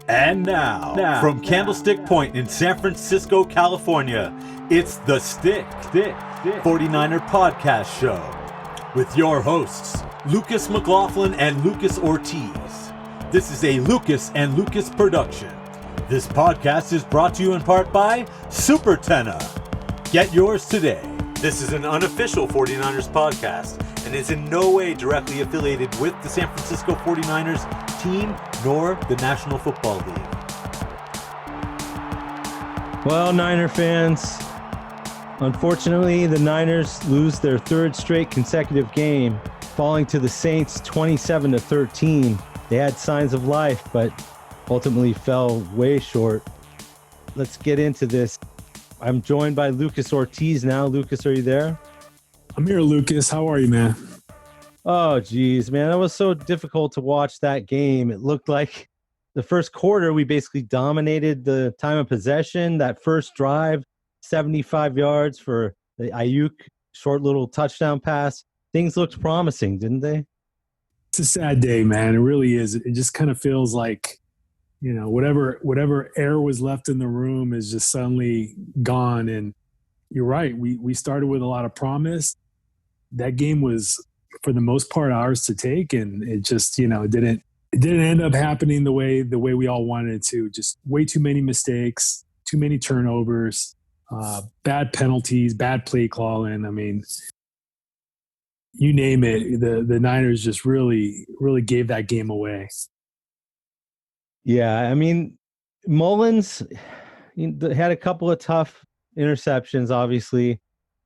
And now, from Candlestick Point in San Francisco, California, it's the Stick 49er Podcast Show with your hosts, Lucas McLaughlin and Lucas Ortiz. This is a Lucas and Lucas production. This podcast is brought to you in part by Super Tenna. Get yours today. This is an unofficial 49ers podcast and is in no way directly affiliated with the San Francisco 49ers team nor the National Football League. Well, Niner fans, unfortunately, the Niners lose their third straight consecutive game, falling to the Saints 27-13. They had signs of life, but ultimately fell way short. Let's get into this. I'm joined by Lucas Ortiz now. Lucas, are you there? I'm here, Lucas. How are you, man? Oh, geez, man. It was so difficult to watch that game. It looked like the first quarter, we basically dominated the time of possession. That first drive, 75 yards for the Ayuk short little touchdown pass. Things looked promising, didn't they? It's a sad day, man. It really is. It just kind of feels like, you know, whatever air was left in the room is just suddenly gone. And you're right. We started with a lot of promise. That game was, for the most part, ours to take, and it just, it didn't end up happening the way we all wanted it to. Just way too many mistakes, too many turnovers, bad penalties, bad play calling. I mean, you name it. The Niners just really gave that game away. Yeah, I mean, Mullens had a couple of tough interceptions, obviously,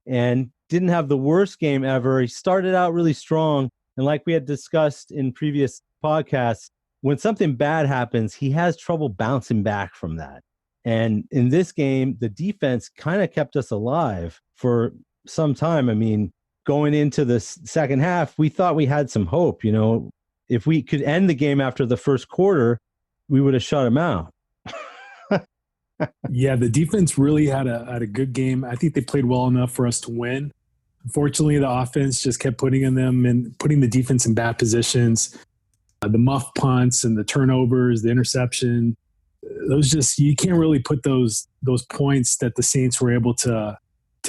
and didn't have the worst game ever. He started out really strong, and like we had discussed in previous podcasts, when something bad happens, he has trouble bouncing back from that. And in this game, the defense kind of kept us alive for some time. I mean, going into the second half, we thought we had some hope. If we could end the game after the first quarter, we would have shut him out. Yeah, the defense really had a good game. I think they played well enough for us to win. Unfortunately, the offense just kept putting the defense in bad positions. The muff punts and the turnovers, the interception, those just, you can't really put those points that the Saints were able to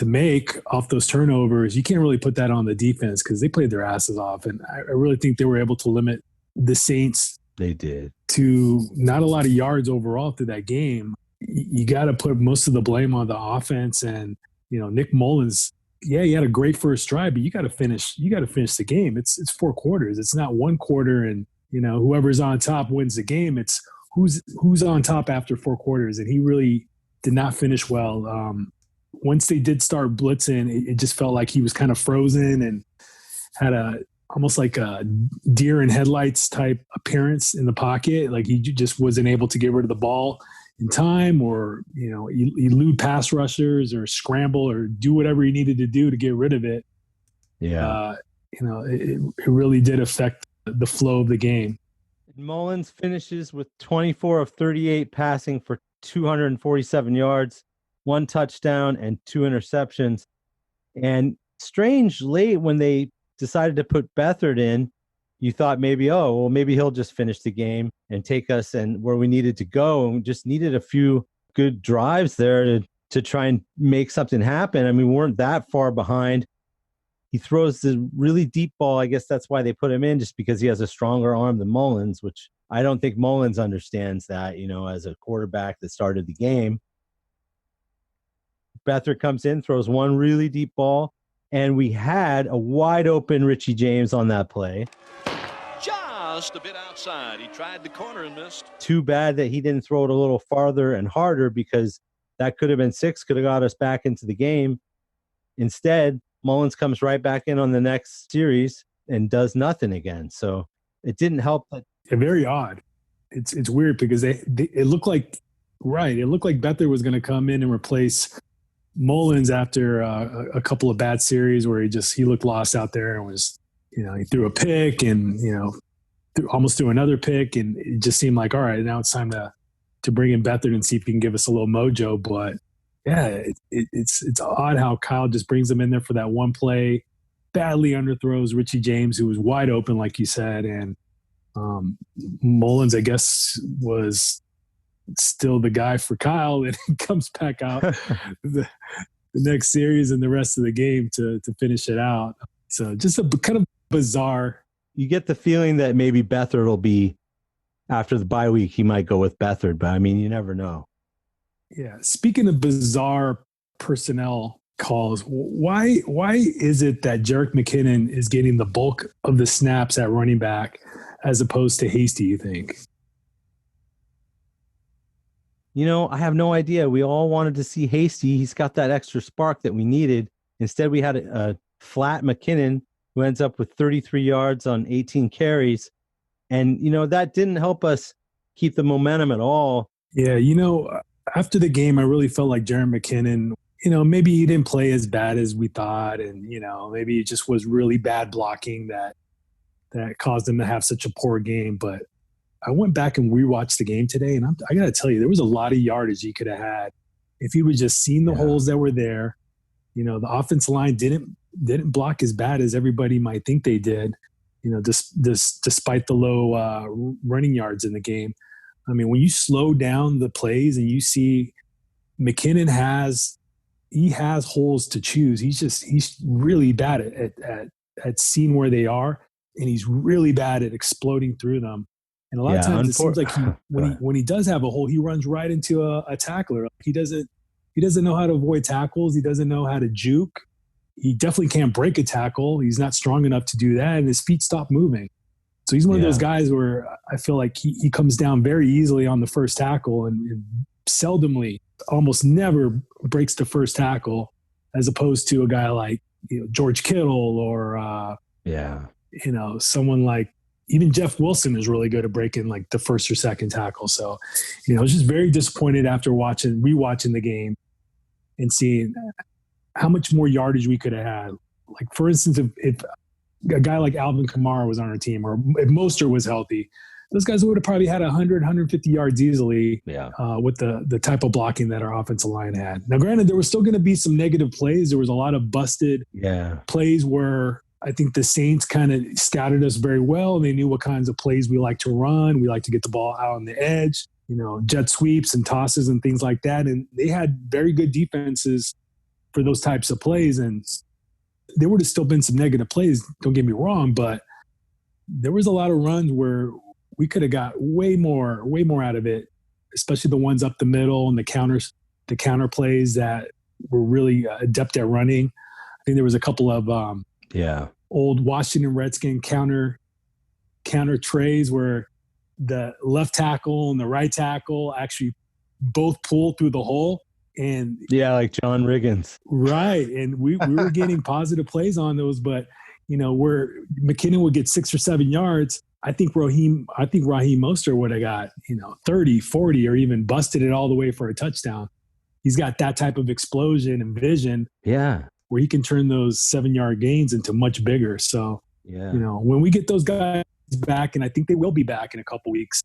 make off those turnovers. You can't really put that on the defense because they played their asses off. And I really think they were able to limit the Saints. They did. To not a lot of yards overall through that game. You got to put most of the blame on the offense. And, Nick Mullens, yeah, he had a great first drive, but you got to finish the game. It's four quarters. It's not one quarter and, whoever's on top wins the game. It's who's on top after four quarters. And he really did not finish well. Once they did start blitzing, it just felt like he was kind of frozen and had almost like a deer in headlights type appearance in the pocket. Like he just wasn't able to get rid of the ball in time, or, elude pass rushers or scramble or do whatever he needed to do to get rid of it. Yeah. It really did affect the flow of the game. Mullens finishes with 24 of 38 passing for 247 yards, 1 touchdown and 2 interceptions. And late when they decided to put Beathard in, you thought maybe he'll just finish the game and take us and where we needed to go. And we just needed a few good drives there to try and make something happen. I mean, we weren't that far behind. He throws the really deep ball. I guess that's why they put him in, just because he has a stronger arm than Mullens, which I don't think Mullens understands that, as a quarterback that started the game. Beathard comes in, throws one really deep ball. And we had a wide open Richie James on that play. Just a bit outside. He tried the corner and missed. Too bad that he didn't throw it a little farther and harder, because that could have been 6, could have got us back into the game. Instead, Mullens comes right back in on the next series and does nothing again. So it didn't help. Very odd. It's weird because it looked like Beathard was going to come in and replace Mullens after a couple of bad series where he looked lost out there and was, he threw a pick and, almost threw another pick, and it just seemed like, all right, now it's time to bring in Beathard and see if he can give us a little mojo. But yeah, it's odd how Kyle just brings him in there for that one play, badly underthrows Richie James, who was wide open, like you said, and Mullens, I guess, was still the guy for Kyle, and he comes back out the next series and the rest of the game to finish it out. So just a kind of bizarre. You get the feeling that maybe Beathard will be, after the bye week, he might go with Beathard, but I mean, you never know. Yeah. Speaking of bizarre personnel calls, why is it that Jerick McKinnon is getting the bulk of the snaps at running back as opposed to Hasty, you think? You know, I have no idea. We all wanted to see Hasty. He's got that extra spark that we needed. Instead, we had a flat McKinnon who ends up with 33 yards on 18 carries. And, you know, that didn't help us keep the momentum at all. Yeah, you know, after the game, I really felt like Jerick McKinnon, you know, maybe he didn't play as bad as we thought. And, you know, maybe it just was really bad blocking that caused him to have such a poor game. But I went back and rewatched the game today, and I got to tell you, there was a lot of yardage he could have had if he would just seen the holes that were there. You know, the offensive line didn't block as bad as everybody might think they did, you know, despite the low running yards in the game. I mean, when you slow down the plays and you see McKinnon has holes to choose. He's really bad at seeing where they are, and he's really bad at exploding through them. And a lot of times it seems like when he does have a hole, he runs right into a tackler. He doesn't know how to avoid tackles. He doesn't know how to juke. He definitely can't break a tackle. He's not strong enough to do that, and his feet stop moving. So he's one of those guys where I feel like he comes down very easily on the first tackle and seldomly, almost never breaks the first tackle, as opposed to a guy like, you know, George Kittle or you know, someone like even Jeff Wilson is really good at breaking like the first or second tackle. So, you know, I was just very disappointed after rewatching the game and seeing how much more yardage we could have had. Like, for instance, if a guy like Alvin Kamara was on our team, or if Mostert was healthy, those guys would have probably had 100, 150 yards easily with the type of blocking that our offensive line had. Now, granted, there was still going to be some negative plays. There was a lot of busted plays where I think the Saints kind of scouted us very well. They knew what kinds of plays we like to run. We like to get the ball out on the edge, you know, jet sweeps and tosses and things like that. And they had very good defenses for those types of plays. And there would have still been some negative plays, don't get me wrong, but there was a lot of runs where we could have got way more out of it, especially the ones up the middle and the counter plays that were really adept at running. I think there was a couple of old Washington Redskin counter trays where the left tackle and the right tackle actually both pulled through the hole. And like John Riggins. Right. And we were getting positive plays on those, but, you know, where McKinnon would get 6 or 7 yards, I think Raheem Mostert would have got, you know, 30, 40, or even busted it all the way for a touchdown. He's got that type of explosion and vision. Yeah. Where he can turn those 7-yard gains into much bigger. So, you know, when we get those guys back, and I think they will be back in a couple weeks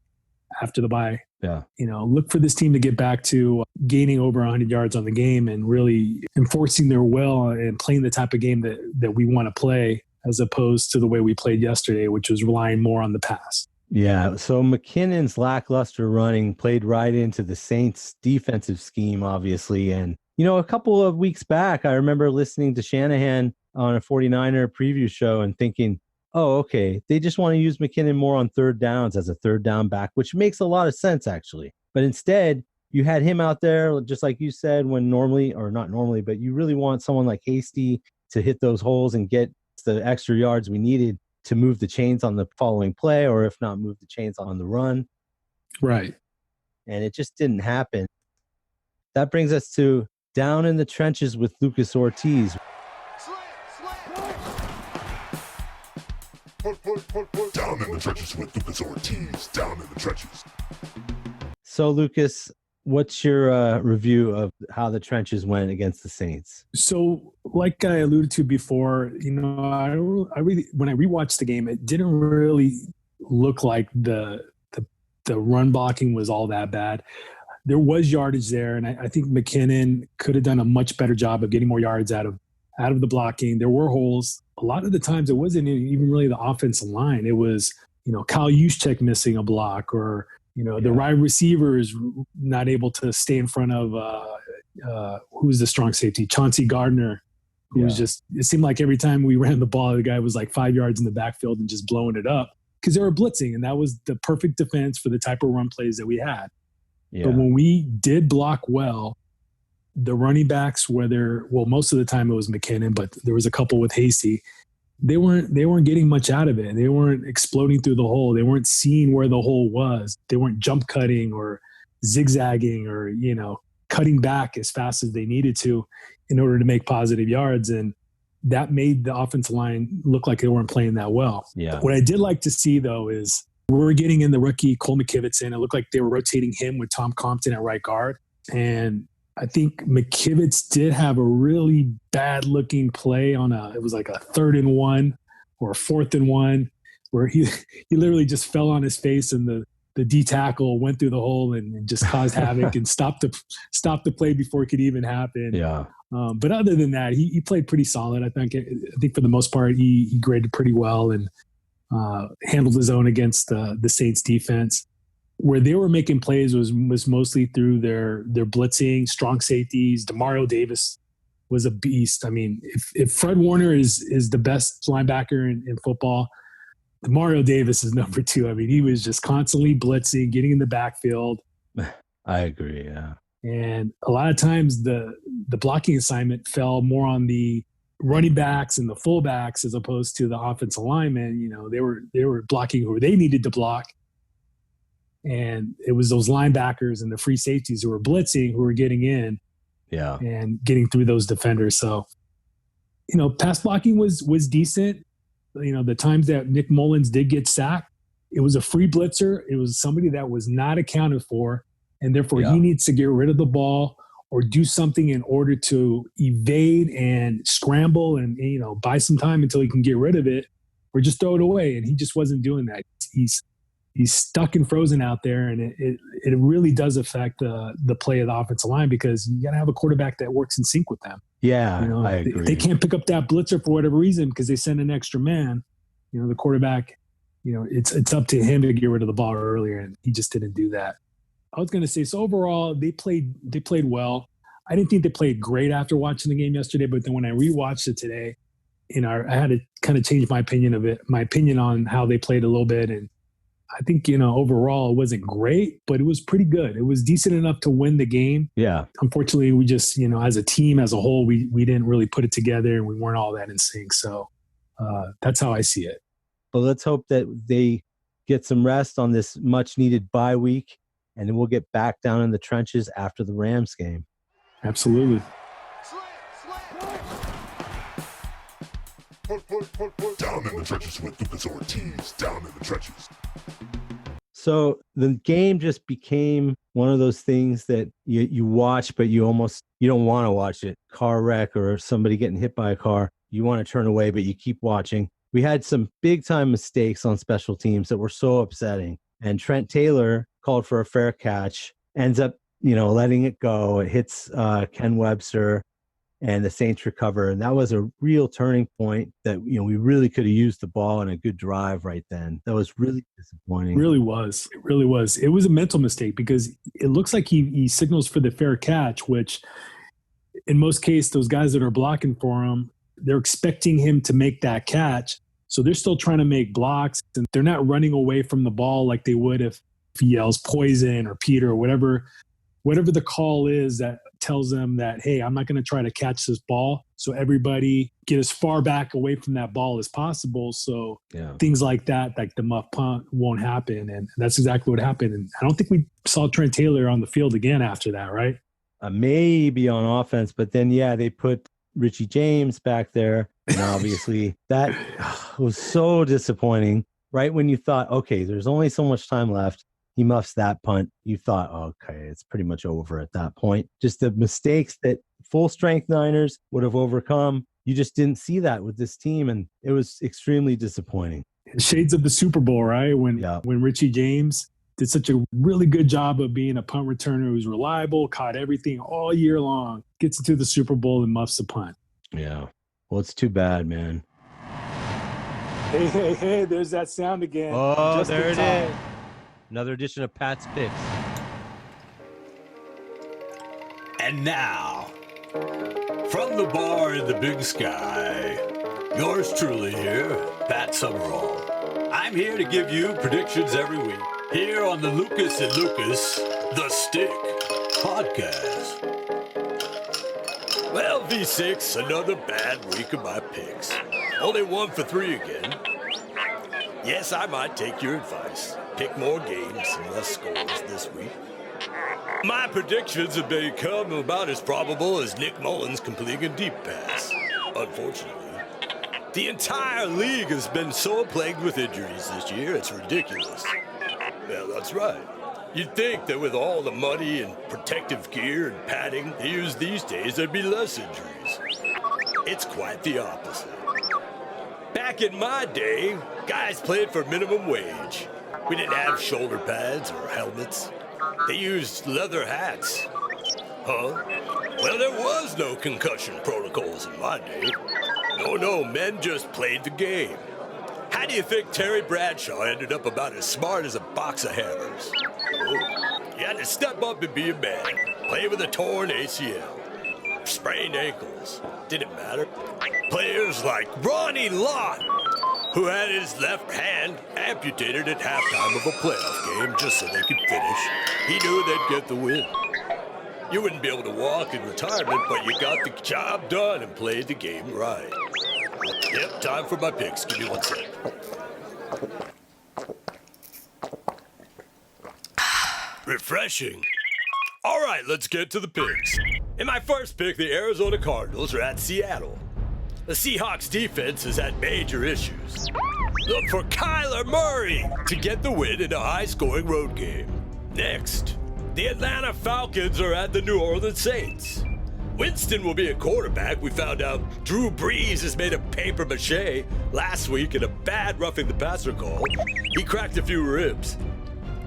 after the bye, you know, look for this team to get back to gaining over 100 yards on the game and really enforcing their will and playing the type of game that we want to play, as opposed to the way we played yesterday, which was relying more on the pass. Yeah. So McKinnon's lackluster running played right into the Saints' defensive scheme, obviously. And, you know, a couple of weeks back, I remember listening to Shanahan on a 49er preview show and thinking, oh, okay, they just want to use McKinnon more on third downs as a third down back, which makes a lot of sense, actually. But instead, you had him out there, just like you said, when normally, or not normally, but you really want someone like Hasty to hit those holes and get the extra yards we needed to move the chains on the following play, or if not, move the chains on the run. Right. And it just didn't happen. That brings us to Down in the Trenches with Lucas Ortiz. Down in the trenches with Lucas Ortiz. Down in the trenches. So, Lucas, what's your review of how the trenches went against the Saints? So, like I alluded to before, you know, I really, when I rewatched the game, it didn't really look like the run blocking was all that bad. There was yardage there, and I think McKinnon could have done a much better job of getting more yards out of the blocking. There were holes. A lot of the times, it wasn't even really the offensive line. It was, you know, Kyle Juszczyk missing a block, or, The wide receiver is not able to stay in front of who's the strong safety, Chauncey Gardner, who was just, it seemed like every time we ran the ball, the guy was like 5 yards in the backfield and just blowing it up because they were blitzing. And that was the perfect defense for the type of run plays that we had. Yeah. But when we did block well, the running backs, most of the time it was McKinnon, but there was a couple with Hasty. They weren't getting much out of it. They weren't exploding through the hole. They weren't seeing where the hole was. They weren't jump cutting or zigzagging or, cutting back as fast as they needed to in order to make positive yards. And that made the offensive line look like they weren't playing that well. Yeah. What I did like to see, though, is we're getting in the rookie Cole McKivitz in. It looked like they were rotating him with Tom Compton at right guard. And I think McKivitz did have a really bad looking play it was like a 3rd and 1 or a 4th and 1 where he literally just fell on his face and the D tackle went through the hole and just caused havoc and stopped the play before it could even happen. Yeah. But other than that, he played pretty solid. I think for the most part, he graded pretty well and handled his own against the Saints defense. Where they were making plays was mostly through their blitzing, strong safeties. Demario Davis was a beast. I mean, if Fred Warner is the best linebacker in football, Demario Davis is number 2. I mean, he was just constantly blitzing, getting in the backfield. I agree, yeah. And a lot of times the blocking assignment fell more on the running backs and the fullbacks as opposed to the offensive linemen. They were blocking who they needed to block. And it was those linebackers and the free safeties who were blitzing who were getting in and getting through those defenders. So, pass blocking was decent. The times that Nick Mullens did get sacked, it was a free blitzer. It was somebody that was not accounted for. And therefore he needs to get rid of the ball or do something in order to evade and scramble and, buy some time until he can get rid of it or just throw it away. And he just wasn't doing that. He's stuck and frozen out there, and it really does affect the play of the offensive line because you got to have a quarterback that works in sync with them. Yeah, I agree. They can't pick up that blitzer for whatever reason because they send an extra man. The quarterback, it's up to him to get rid of the ball earlier, and he just didn't do that. I was going to say, so overall, they played well. I didn't think they played great after watching the game yesterday, but then when I rewatched it today, I had to kind of change my opinion on how they played a little bit. And I think, overall it wasn't great, but it was pretty good. It was decent enough to win the game. Yeah. Unfortunately, we just, as a team, as a whole, we didn't really put it together and we weren't all that in sync. So that's how I see it. Well, let's hope that they get some rest on this much needed bye week, and then we'll get back down in the trenches after the Rams game. Absolutely. Down in the trenches with Lucas Ortiz. Down in the trenches. So the game just became one of those things that you watch, but you don't want to watch it. Car wreck or somebody getting hit by a car. You want to turn away, but you keep watching. We had some big time mistakes on special teams that were so upsetting. And Trent Taylor called for a fair catch, ends up, letting it go. It hits Ken Webster, and the Saints recover. And that was a real turning point that, we really could have used the ball in a good drive right then. That was really disappointing. It really was. It really was. It was a mental mistake because it looks like he signals for the fair catch, which in most cases, those guys that are blocking for him, they're expecting him to make that catch. So they're still trying to make blocks, and they're not running away from the ball like they would if he yells poison or Peter or whatever the call is that tells them that, hey, I'm not going to try to catch this ball. So everybody get as far back away from that ball as possible. So things like that, like the muff punt, won't happen. And that's exactly what happened. And I don't think we saw Trent Taylor on the field again after that, right? Maybe on offense, but then, they put Richie James back there. And obviously that was so disappointing. Right when you thought, okay, there's only so much time left, he muffs that punt. You thought, okay, it's pretty much over at that point. Just the mistakes that full strength Niners would have overcome. You just didn't see that with this team, and it was extremely disappointing. Shades of the Super Bowl, right? When Richie James did such a really good job of being a punt returner who's reliable, caught everything all year long, gets into the Super Bowl and muffs the punt. Yeah. Well, it's too bad, man. Hey, there's that sound again. Oh, there it is. Another edition of Pat's Picks. And now, from the bar in the big sky, yours truly here, Pat Summerall. I'm here to give you predictions every week, here on the Lucas and Lucas, The Stick Podcast. Well, V6, another bad week of my picks. Only 1 for 3 again. Yes, I might take your advice. Pick more games and less scores this week. My predictions have become about as probable as Nick Mullens completing a deep pass. Unfortunately, the entire league has been so plagued with injuries this year, it's ridiculous. Well, that's right. You'd think that with all the money and protective gear and padding they use these days, there'd be less injuries. It's quite the opposite. Back in my day, guys played for minimum wage. We didn't have shoulder pads or helmets. They used leather hats. Huh? Well, there was no concussion protocols in my day. No, men just played the game. How do you think Terry Bradshaw ended up about as smart as a box of hammers? Oh, you had to step up and be a man. Play with a torn ACL. Sprained ankles. Didn't matter. Players like Ronnie Lott, who had his left hand amputated at halftime of a playoff game just so they could finish. He knew they'd get the win. You wouldn't be able to walk in retirement, but you got the job done and played the game right. Yep, time for my picks. Give me 1 sec. Refreshing. All right, let's get to the picks. In my first pick, the Arizona Cardinals are at Seattle. The Seahawks defense has had major issues. Look for Kyler Murray to get the win in a high-scoring road game. Next, the Atlanta Falcons are at the New Orleans Saints. Winston will be a quarterback. We found out Drew Brees is made of paper mache last week in a bad roughing the passer call. He cracked a few ribs.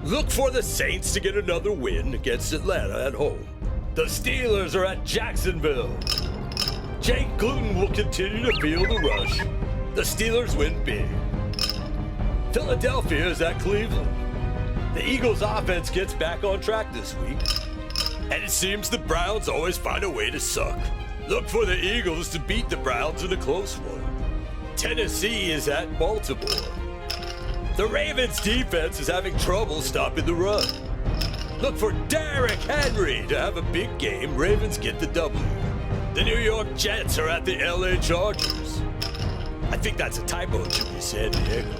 Look for the Saints to get another win against Atlanta at home. The Steelers are at Jacksonville. Jake Gluten will continue to feel the rush. The Steelers win big. Philadelphia is at Cleveland. The Eagles' offense gets back on track this week. And it seems the Browns always find a way to suck. Look for the Eagles to beat the Browns in a close one. Tennessee is at Baltimore. The Ravens' defense is having trouble stopping the run. Look for Derrick Henry to have a big game. Ravens get the W. The New York Jets are at the LA Chargers. I think that's a typo, it should be San Diego.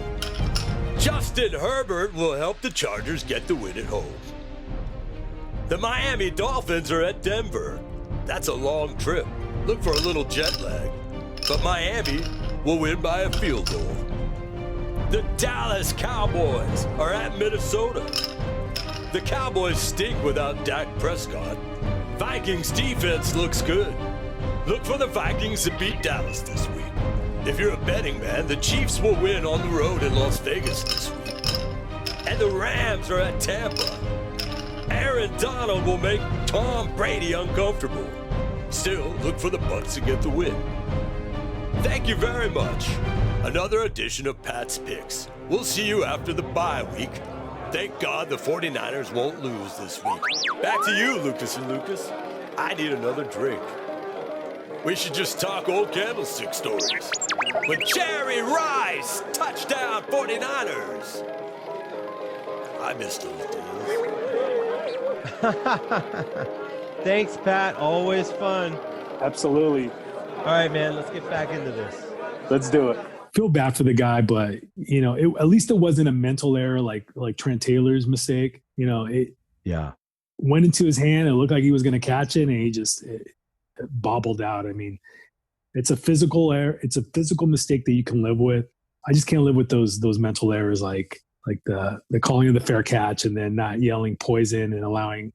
Justin Herbert will help the Chargers get the win at home. The Miami Dolphins are at Denver. That's a long trip. Look for a little jet lag. But Miami will win by a field goal. The Dallas Cowboys are at Minnesota. The Cowboys stink without Dak Prescott. Vikings defense looks good. Look for the Vikings to beat Dallas this week. If you're a betting man, the Chiefs will win on the road in Las Vegas this week. And the Rams are at Tampa. Aaron Donald will make Tom Brady uncomfortable. Still, look for the Bucs to get the win. Thank you very much. Another edition of Pat's Picks. We'll see you after the bye week. Thank God the 49ers won't lose this week. Back to you, Lucas and Lucas. I need another drink. We should just talk old candlestick stories. With Jerry Rice, touchdown 49ers. I missed those days. Thanks, Pat. Always fun. Absolutely. All right, man. Let's get back into this. Let's do it. Feel bad for the guy, but at least it wasn't a mental error like Trent Taylor's mistake. It went into his hand. It looked like he was going to catch it, and he just it bobbled out. I mean, it's a physical error. It's a physical mistake that you can live with. I just can't live with those mental errors like the calling of the fair catch and then not yelling poison and allowing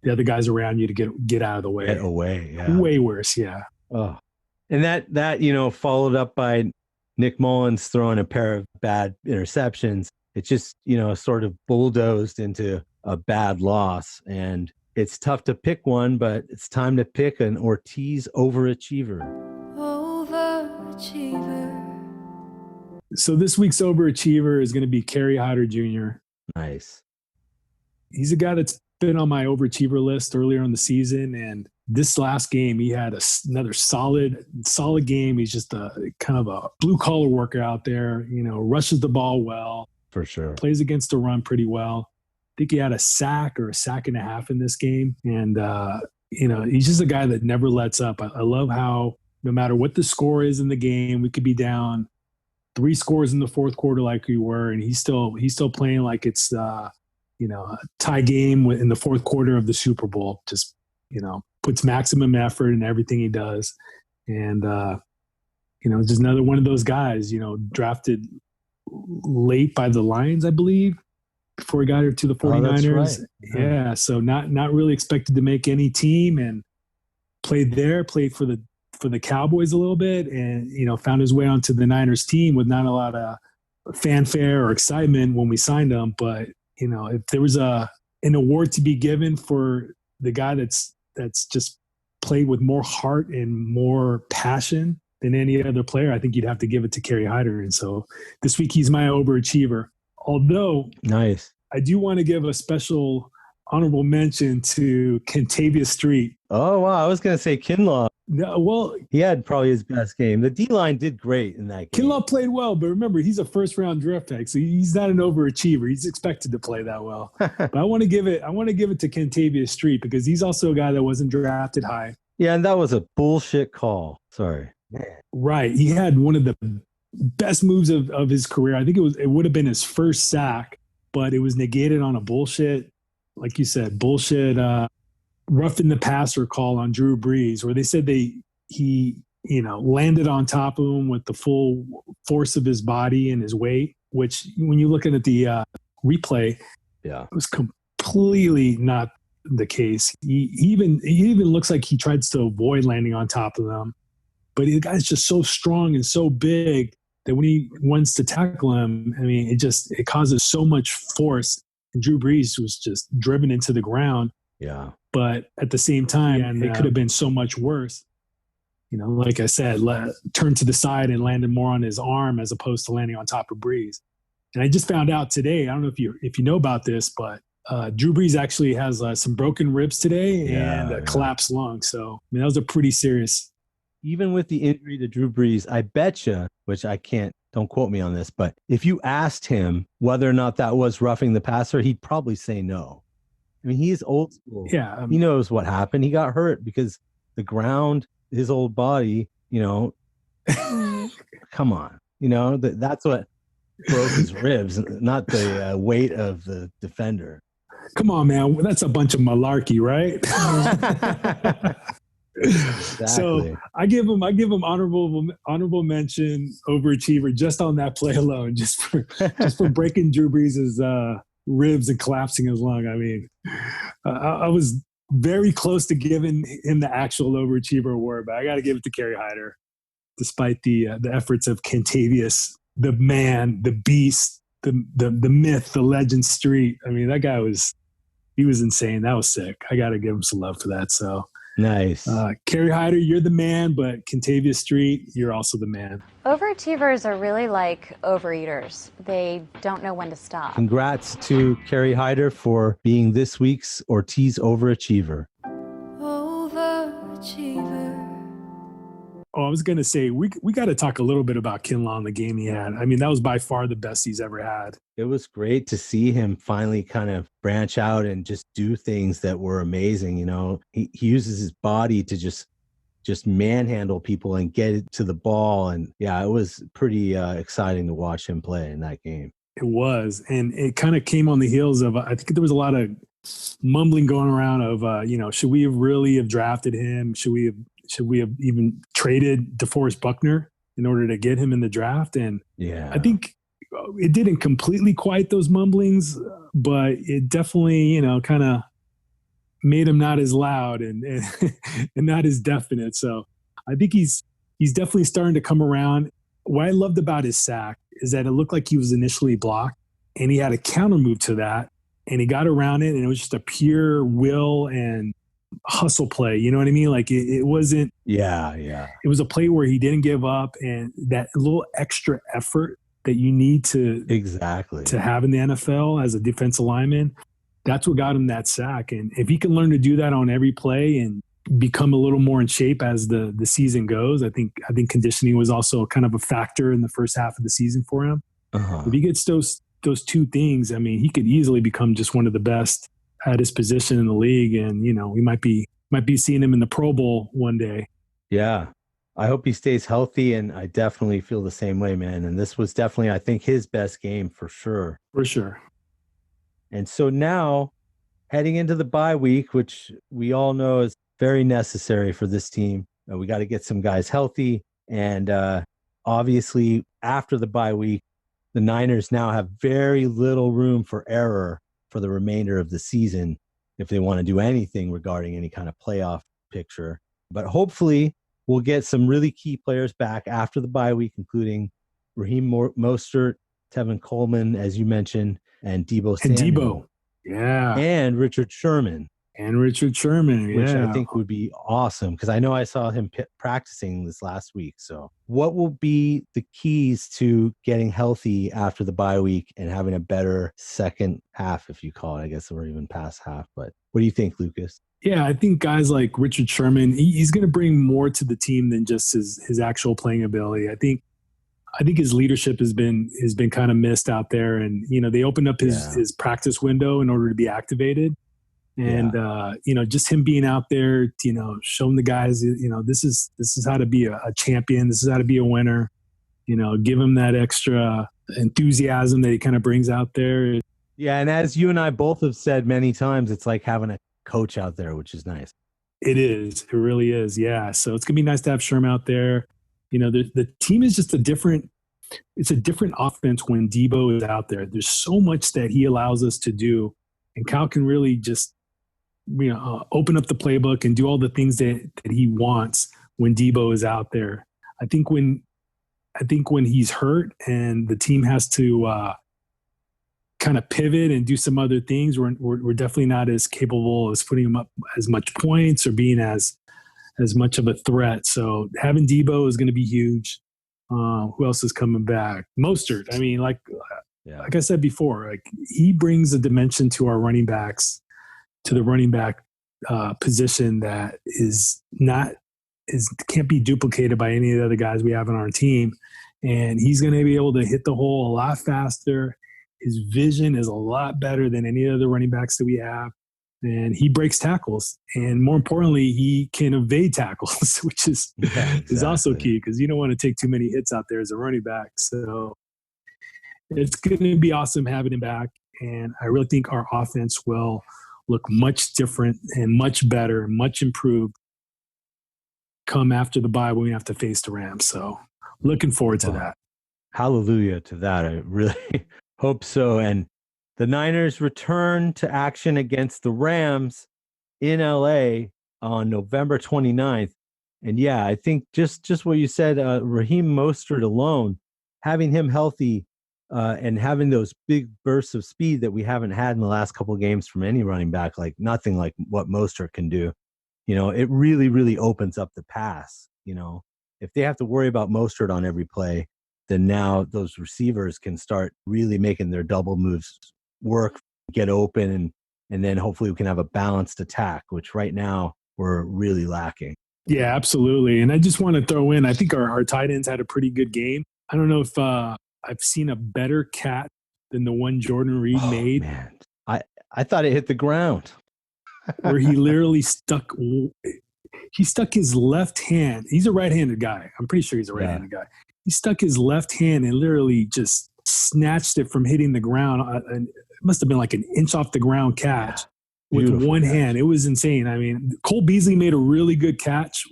the other guys around you to get out of the way. Get away. Yeah. Way worse. Yeah. Oh, and that followed up by Nick Mullens throwing a pair of bad interceptions. It just, sort of bulldozed into a bad loss. And it's tough to pick one, but it's time to pick an Ortiz Overachiever. So this week's Overachiever is going to be Kerry Hodder Jr. Nice. He's a guy that's been on my overachiever list earlier in the season, and this last game he had another solid game. He's just a kind of a blue collar worker out there, rushes the ball well, For sure. plays against the run pretty well. I think he had a sack or a sack and a half in this game, and he's just a guy that never lets up. I love how no matter what the score is in the game, we could be down 3 scores in the fourth quarter like we were, and he's still playing like it's a tie game in the fourth quarter of the Super Bowl. Just puts maximum effort in everything he does, and just another one of those guys. Drafted late by the Lions, I believe, before he got here to the 49ers. Oh, that's right. Yeah, so not really expected to make any team, and played for the Cowboys a little bit, and found his way onto the Niners team with not a lot of fanfare or excitement when we signed him. But if there was an award to be given for the guy that's just played with more heart and more passion than any other player, I think you'd have to give it to Kerry Hyder. And so this week he's my overachiever. Although Nice. I do want to give a special honorable mention to Kentavious Street. Oh, wow. I was going to say Kinlaw. No, well, He had probably his best game. The D-line did great in that game. Kinlaw played well, but remember, he's a first-round draft pick, so he's not an overachiever. He's expected to play that well. But I want to give it to Kentavious Street because he's also a guy that wasn't drafted high. Yeah, and that was a bullshit call. Sorry. Right. He had one of the best moves of his career. I think it would have been his first sack, but it was negated on a bullshit, like you said, roughing the passer call on Drew Brees, where they said he landed on top of him with the full force of his body and his weight, which when you're looking at the replay, Yeah. it was completely not the case. He even looks like he tried to avoid landing on top of them, but the guy's just so strong and so big that when he wants to tackle him, I mean, it causes so much force. And Drew Brees was just driven into the ground. Yeah. But at the same time, it could have been so much worse. Like I said, turned to the side and landed more on his arm as opposed to landing on top of Brees. And I just found out today, I don't know if you know about this, but Drew Brees actually has some broken ribs today and a collapsed lung. So, I mean, that was a pretty serious. Even with the injury to Drew Brees, I betcha, which I can't, don't quote me on this, but if you asked him whether or not that was roughing the passer, he'd probably say no. I mean, he's old school. Yeah. He knows what happened. He got hurt because the ground, his old body, come on, that's what broke his ribs, not the weight of the defender. Come on, man. That's a bunch of malarkey, right? Exactly. So I give him honorable mention, overachiever, just on that play alone, just for breaking Drew Brees' ribs and collapsing his lung. I mean, I was very close to giving him the actual overachiever award, but I got to give it to Kerry Hyder, despite the efforts of Kentavious, the man, the beast, the myth, the legend Street. I mean, that guy was insane. That was sick. I got to give him some love for that. So. Nice. Kerry Hyder, you're the man, but Kentavious Street, you're also the man. Overachievers are really like overeaters. They don't know when to stop. Congrats to Kerry Hyder for being this week's Ortiz Overachiever. Overachiever. Oh, I was going to say, we got to talk a little bit about Kinlaw and the game he had. I mean, that was by far the best he's ever had. It was great to see him finally kind of branch out and just do things that were amazing. He uses his body to just manhandle people and get it to the ball. And yeah, it was pretty exciting to watch him play in that game. It was. And it kind of came on the heels of, I think there was a lot of mumbling going around of, should we have really drafted him? Should we have even traded DeForest Buckner in order to get him in the draft? And yeah, I think it didn't completely quiet those mumblings, but it definitely, kind of made him not as loud and not as definite. So I think he's definitely starting to come around. What I loved about his sack is that it looked like he was initially blocked and he had a counter move to that and he got around it, and it was just a pure will and hustle play. You know what I mean? Like it wasn't. Yeah. It was a play where he didn't give up, and that little extra effort that you need to have in the NFL as a defensive lineman. That's what got him that sack. And if he can learn to do that on every play and become a little more in shape as the season goes, I think conditioning was also kind of a factor in the first half of the season for him. If he gets those two things, I mean, he could easily become just one of the best at his position in the league. And, you know, we might be seeing him in the Pro Bowl one day. Yeah. I hope he stays healthy, and I definitely feel the same way, man. And this was definitely, I think, his best game for sure. For sure. And so now, heading into the bye week, which we all know is very necessary for this team, we got to get some guys healthy. And obviously, after the bye week, the Niners now have very little room for error for the remainder of the season if they want to do anything regarding any kind of playoff picture. But hopefully, we'll get some really key players back after the bye week, including Raheem Mostert, Tevin Coleman, as you mentioned, and Deebo Samuel. And Richard Sherman. Which I think would be awesome, because I know I saw him practicing this last week. So what will be the keys to getting healthy after the bye week and having a better second half, if you call it, I guess, or even past half? But what do you think, Lucas? Yeah, I think guys like Richard Sherman, he's going to bring more to the team than just his actual playing ability. I think his leadership has been kind of missed out there, and you know, they opened up his practice window in order to be activated, and you know, just him being out there, you know, showing the guys, you know, this is how to be a champion, this is how to be a winner, you know, give him that extra enthusiasm that he kind of brings out there. Yeah, and as you and I both have said many times, it's like having a coach out there, which is nice. It is. It really is. Yeah. So it's going to be nice to have Sherman out there. You know, the team is just it's a different offense when Deebo is out there. There's so much that he allows us to do, and Cal can really just, you know, open up the playbook and do all the things that he wants when Deebo is out there. I think when he's hurt and the team has to kind of pivot and do some other things, we're definitely not as capable as putting him up as much points or being as much of a threat. So having Deebo is going to be huge. Who else is coming back? Mostert. I mean, like I said before, like he brings a dimension to our running backs, to the running back position that can't be duplicated by any of the other guys we have on our team. And he's going to be able to hit the hole a lot faster. His vision is a lot better than any other running backs that we have. And he breaks tackles. And more importantly, he can evade tackles, which is also key, because you don't want to take too many hits out there as a running back. So it's going to be awesome having him back. And I really think our offense will look much different and much better, much improved come after the bye when we have to face the Rams. So looking forward to that. Hallelujah to that. I really hope so. And the Niners return to action against the Rams in LA on November 29th. And yeah, I think just what you said, Raheem Mostert alone, having him healthy and having those big bursts of speed that we haven't had in the last couple of games from any running back, like nothing like what Mostert can do. You know, it really, really opens up the pass. You know, if they have to worry about Mostert on every play, then now those receivers can start really making their double moves work, get open, and then hopefully we can have a balanced attack, which right now we're really lacking. Yeah, absolutely. And I just want to throw in, I think our tight ends had a pretty good game. I don't know if I've seen a better catch than the one Jordan Reed made. Man, I thought it hit the ground. Where he literally stuck his left hand. He's a right-handed guy. I'm pretty sure he's a right-handed guy. He stuck his left hand and literally just snatched it from hitting the ground. And it must have been like an inch off the ground catch with one hand. It was insane. I mean, Cole Beasley made a really good catch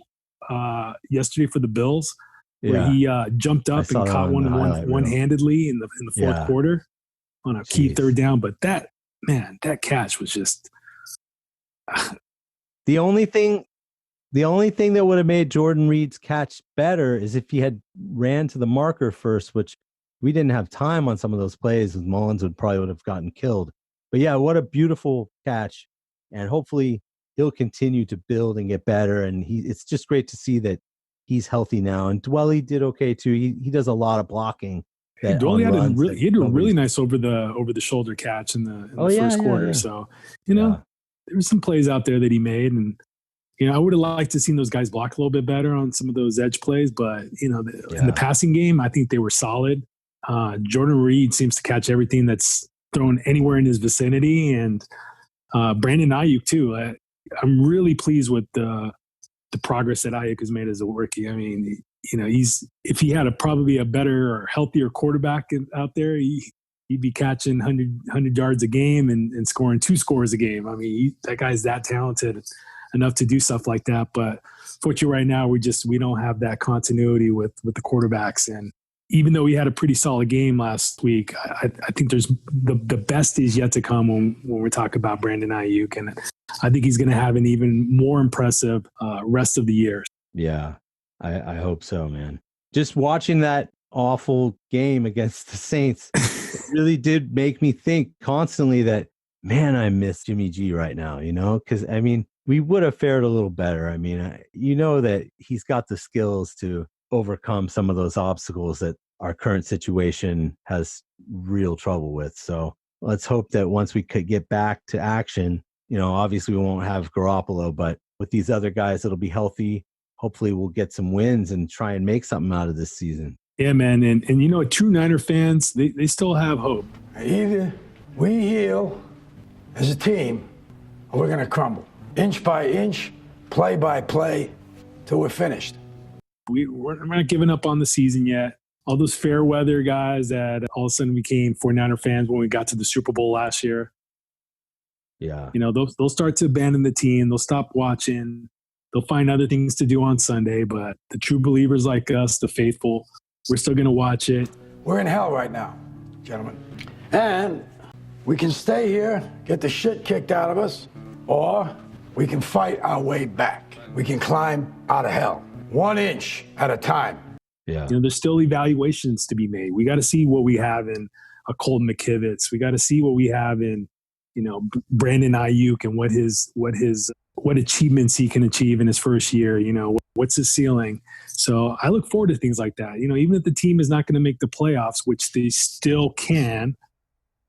yesterday for the Bills, where he jumped up and caught one-handedly in the fourth quarter on a key third down. But that catch was just the only thing that would have made Jordan Reed's catch better is if he had ran to the marker first, which we didn't have time on some of those plays, with Mullens would have gotten killed. But yeah, what a beautiful catch. And hopefully he'll continue to build and get better. And it's just great to see that he's healthy now. And Dwelly did okay too. He does a lot of blocking He had a really nice over the shoulder catch in the first quarter. Yeah. So, there were some plays out there that he made, and I would have liked to seen those guys block a little bit better on some of those edge plays, but in the passing game, I think they were solid. Jordan Reed seems to catch everything that's thrown anywhere in his vicinity, and Brandon Ayuk too. I'm really pleased with the progress that Ayuk has made as a rookie. I mean, if he had probably a better or healthier quarterback out there, he'd be catching 100 yards a game and scoring 2 scores a game. I mean, that guy's that talented enough to do stuff like that. But fortunately right now, we don't have that continuity with the quarterbacks. And even though he had a pretty solid game last week, I think there's the best is yet to come when we're talking about Brandon Ayuk. And I think he's going to have an even more impressive rest of the year. Yeah, I hope so, man. Just watching that awful game against the Saints really did make me think constantly that, man, I miss Jimmy G right now, because, I mean, we would have fared a little better. I mean, that he's got the skills to overcome some of those obstacles that our current situation has real trouble with. So let's hope that once we could get back to action, obviously we won't have Garoppolo, but with these other guys, it'll be healthy. Hopefully we'll get some wins and try and make something out of this season. Yeah, man. And true Niner fans, they still have hope. Either we heal as a team or we're going to crumble. Inch by inch, play by play, till we're finished. We're not giving up on the season yet. All those fair weather guys that all of a sudden became 49er fans when we got to the Super Bowl last year. Yeah. They'll start to abandon the team. They'll stop watching. They'll find other things to do on Sunday. But the true believers like us, the faithful, we're still going to watch it. We're in hell right now, gentlemen. And we can stay here, get the shit kicked out of us, or we can fight our way back. We can climb out of hell, 1 inch at a time. Yeah. There's still evaluations to be made. We got to see what we have in a Colton McKivitz. We got to see what we have in, Brandon Ayuk and what achievements he can achieve in his first year. What's his ceiling? So I look forward to things like that. Even if the team is not going to make the playoffs, which they still can,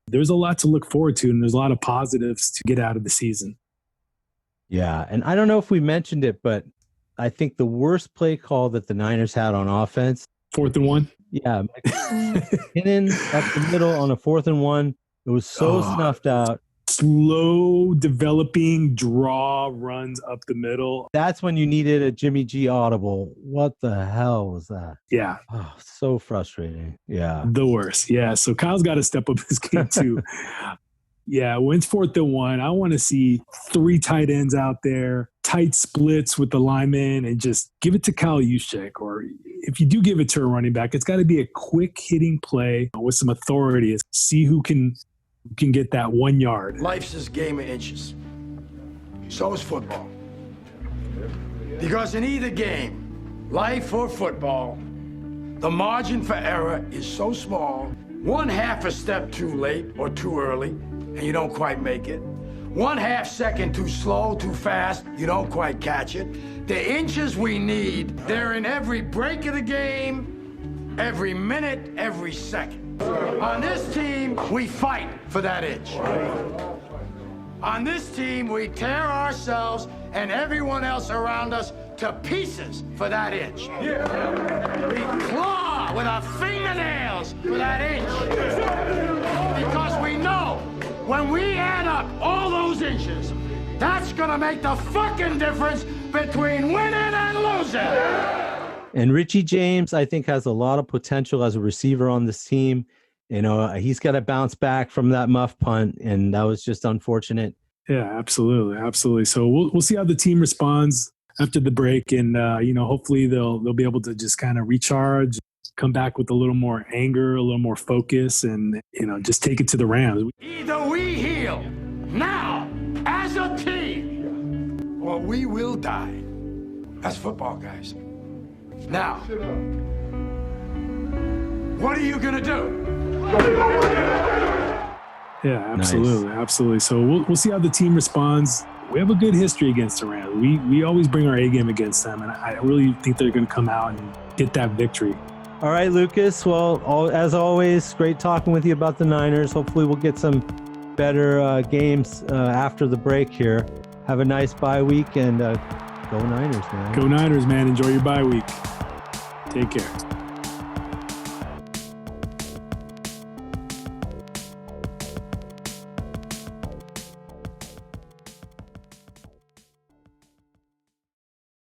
there's a lot to look forward to, and there's a lot of positives to get out of the season. Yeah, and I don't know if we mentioned it, but I think the worst play call that the Niners had on offense. 4th and 1? Yeah. McKinnon up the middle on a 4th and 1. It was so snuffed out. Slow developing draw runs up the middle. That's when you needed a Jimmy G audible. What the hell was that? Yeah. Oh, so frustrating. Yeah. The worst. Yeah. So Kyle's got to step up his game too. Yeah, when it's 4th and 1, I want to see 3 tight ends out there, tight splits with the linemen, and just give it to Kyle Juszczyk. Or if you do give it to a running back, it's got to be a quick hitting play with some authority. See who can get that 1 yard. Life's this game of inches. So is football. Because in either game, life or football, the margin for error is so small, 1/2 a step too late or too early, and you don't quite make it. 1/2 second too slow, too fast, you don't quite catch it. The inches we need, they're in every break of the game, every minute, every second. On this team, we fight for that inch. On this team, we tear ourselves and everyone else around us to pieces for that inch. We claw with our fingernails for that inch. Because we know when we add up all those inches, that's gonna make the fucking difference between winning and losing. And Richie James, I think, has a lot of potential as a receiver on this team. He's got to bounce back from that muff punt, and that was just unfortunate. Yeah, absolutely. So we'll see how the team responds after the break, and hopefully they'll be able to just kind of recharge, come back with a little more anger, a little more focus, and just take it to the Rams. Either we heal now as a team, or we will die as football guys. Now, what are you gonna do? Yeah, absolutely, nice. Absolutely. So we'll see how the team responds. We have a good history against the Rams. We always bring our A game against them, and I really think they're going to come out and get that victory. All right, Lucas. Well, as always, great talking with you about the Niners. Hopefully we'll get some better games after the break here. Have a nice bye week, and go Niners, man. Go Niners, man. Enjoy your bye week. Take care.